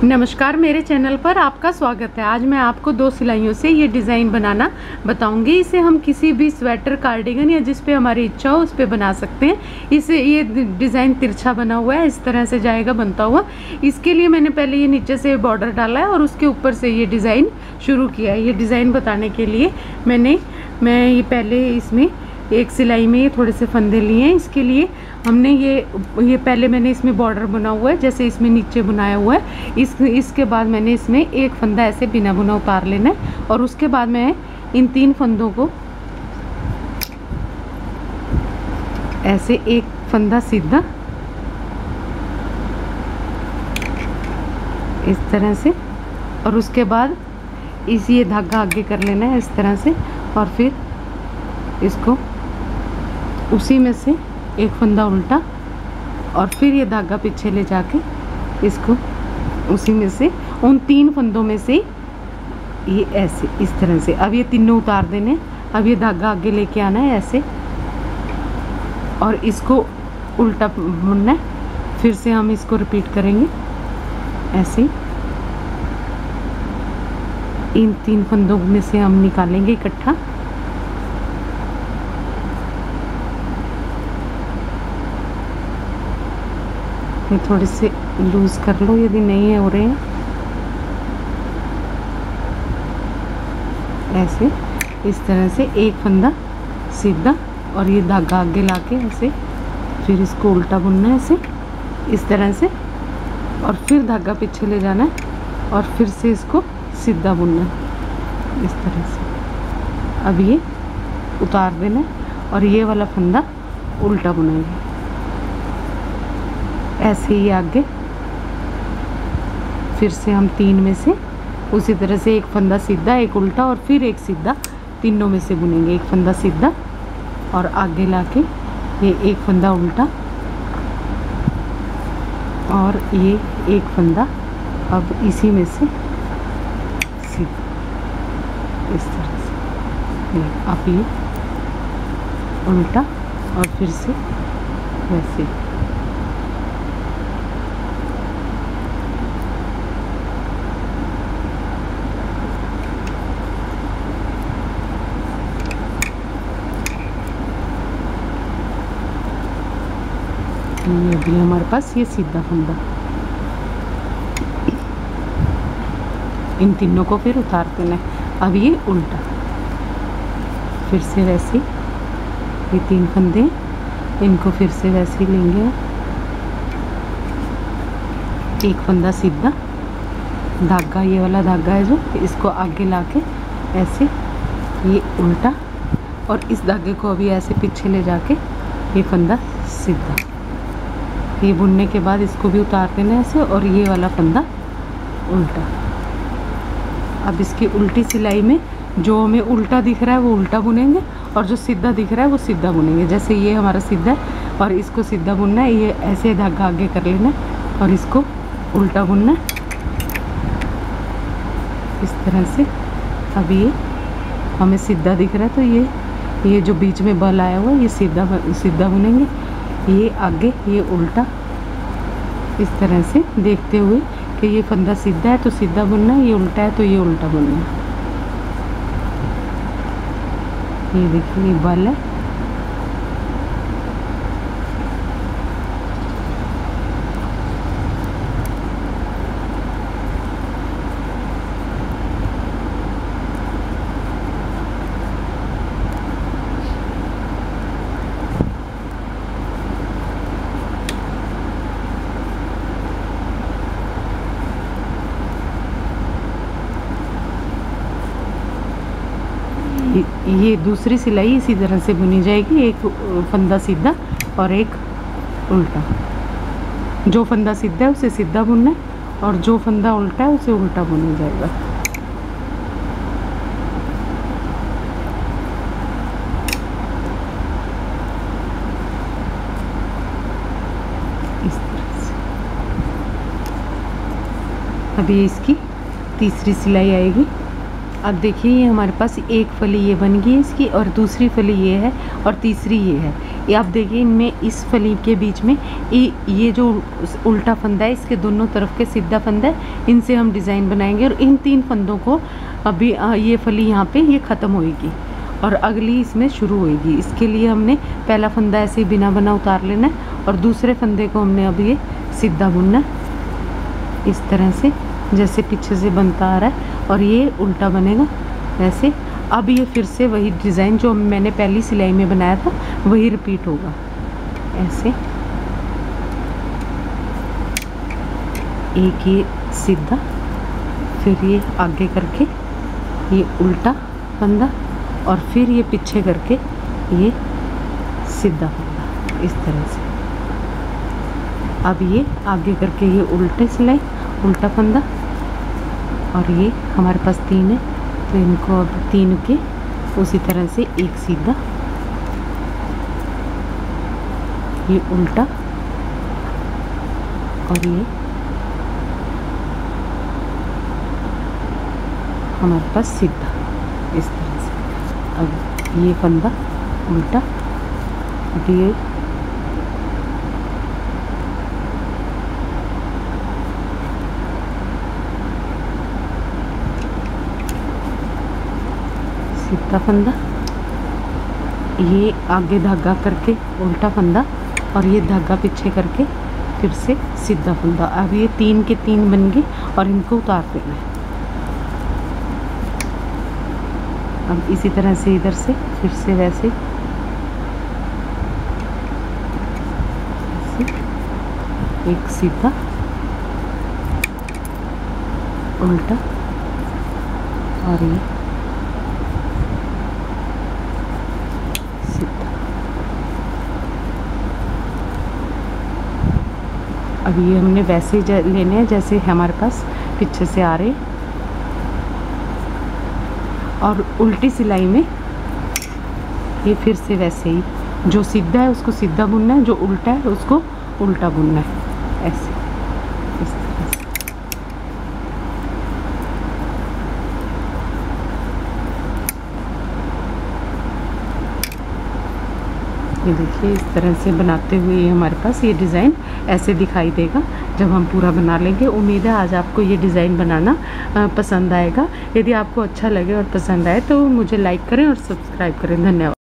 नमस्कार, मेरे चैनल पर आपका स्वागत है। आज मैं आपको 2 सिलाइयों से ये डिज़ाइन बनाना बताऊंगी। इसे हम किसी भी स्वेटर, कार्डिगन या जिस पे हमारी इच्छा हो उस पे बना सकते हैं। इसे ये डिज़ाइन तिरछा बना हुआ है, इस तरह से जाएगा बनता हुआ। इसके लिए मैंने पहले ये नीचे से बॉर्डर डाला है और उसके ऊपर से ये डिज़ाइन शुरू किया है। ये डिज़ाइन बताने के लिए मैं ये पहले इसमें एक सिलाई में ये थोड़े से फंदे लिए हैं। इसके लिए हमने ये पहले मैंने इसमें बॉर्डर बना हुआ है, जैसे इसमें नीचे बनाया हुआ है। इसके बाद मैंने इसमें एक फंदा ऐसे बिना बुना उतार लेना है और उसके बाद मैं इन 3 फंदों को ऐसे एक फंदा सीधा इस तरह से और उसके बाद ये धागा आगे कर लेना है इस तरह से और फिर इसको उसी में से एक फंदा उल्टा और फिर ये धागा पीछे ले जाके इसको उसी में से उन 3 फंदों में से ये ऐसे इस तरह से अब ये तीनों उतार देने। अब ये धागा आगे लेके आना है ऐसे और इसको उल्टा बुनना है। फिर से हम इसको रिपीट करेंगे ऐसे। इन 3 फंदों में से हम निकालेंगे इकट्ठा। ये थोड़े से लूज कर लो यदि नहीं हो रहे हैं ऐसे। इस तरह से एक फंदा सीधा और ये धागा आगे लाके ऐसे, फिर इसको उल्टा बुनना है ऐसे इस तरह से और फिर धागा पीछे ले जाना है और फिर से इसको सीधा बुनना है इस तरह से। अब ये उतार देना है और ये वाला फंदा उल्टा बुनेंगे ऐसे ही आगे। फिर से हम 3 में से उसी तरह से एक फंदा सीधा, एक उल्टा और फिर एक सीधा, तीनों में से बुनेंगे। एक फंदा सीधा और आगे लाके ये एक फंदा उल्टा और ये एक फंदा अब इसी में से सीधा इस तरह से। अब ये उल्टा और फिर से वैसे। ये भी हमारे पास ये सीधा फंदा। इन तीनों को फिर उतार देना है। अब ये उल्टा फिर से वैसे ये 3 फंदे इनको फिर से वैसे लेंगे। एक फंदा सीधा, धागा ये वाला धागा है जो इसको आगे लाके ऐसे ये उल्टा और इस धागे को अभी ऐसे पीछे ले जाके ये फंदा सीधा। ये बुनने के बाद इसको भी उतार देना है ऐसे और ये वाला फंदा उल्टा। अब इसकी उल्टी सिलाई में जो हमें उल्टा दिख रहा है वो उल्टा बुनेंगे और जो सीधा दिख रहा है वो सीधा बुनेंगे। जैसे ये हमारा सीधा है और इसको सीधा बुनना है। ये ऐसे धागा आगे कर लेना है और इसको उल्टा बुनना है इस तरह से। अब ये हमें सीधा दिख रहा है तो ये जो बीच में बल आया हुआ है ये सीधा बुनेंगे। ये आगे ये उल्टा इस तरह से देखते हुए कि ये फंदा सीधा है तो सीधा बुनना है, ये उल्टा है तो ये उल्टा बुनना है। ये देखिए ये बल है। ये दूसरी सिलाई इसी तरह से बुनी जाएगी। एक फंदा सीधा और एक उल्टा। जो फंदा सीधा है उसे सीधा बुनना है और जो फंदा उल्टा है उसे उल्टा बुना जाएगा। इस तरह से। अभी इसकी तीसरी सिलाई आएगी। अब देखिए ये हमारे पास एक फली ये बन गई इसकी और दूसरी फली ये है और तीसरी ये है। ये आप देखिए, इनमें इस फली के बीच में ये जो उल्टा फंदा है, इसके दोनों तरफ के सीधा फंदा है, इनसे हम डिज़ाइन बनाएंगे। और इन 3 फंदों को अभी ये फली यहाँ पे ये ख़त्म होएगी और अगली इसमें शुरू होएगी। इसके लिए हमने पहला फंदा ऐसे ही बिना बना उतार लेना है और दूसरे फंदे को हमने अब ये सीधा बुनना है इस तरह से, जैसे पीछे से बनता आ रहा है, और ये उल्टा बनेगा वैसे। अब ये फिर से वही डिज़ाइन जो मैंने पहली सिलाई में बनाया था वही रिपीट होगा ऐसे। एक ये सीधा, फिर ये आगे करके ये उल्टा फंदा, और फिर ये पीछे करके ये सीधा फंदा इस तरह से। अब ये आगे करके ये उल्टे सिलाई, उल्टा फंदा, और ये हमारे पास 3 है तो इनको अब 3 के उसी तरह से एक सीधा, ये उल्टा, और ये हमारे पास सीधा इस तरह से। अब ये फंदा उल्टा, अब ये सीधा फंदा, ये आगे धागा करके उल्टा फंदा, और ये धागा पीछे करके फिर से सीधा फंदा। अब ये 3 के 3 बन गए और इनको उतार देना है। अब इसी तरह से इधर से फिर से वैसे एक सीधा, उल्टा, और ये सीधा। अब ये हमने वैसे लेने हैं जैसे हमारे पास पीछे से आ रहे हैं, और उल्टी सिलाई में ये फिर से वैसे ही, जो सीधा है उसको सीधा बुनना है, जो उल्टा है उसको उल्टा बुनना है ऐसे इस तरह से। ये देखिए, इस तरह से बनाते हुए हमारे पास ये डिज़ाइन ऐसे दिखाई देगा जब हम पूरा बना लेंगे। उम्मीद है आज आपको ये डिज़ाइन बनाना पसंद आएगा। यदि आपको अच्छा लगे और पसंद आए तो मुझे लाइक करें और सब्सक्राइब करें। धन्यवाद।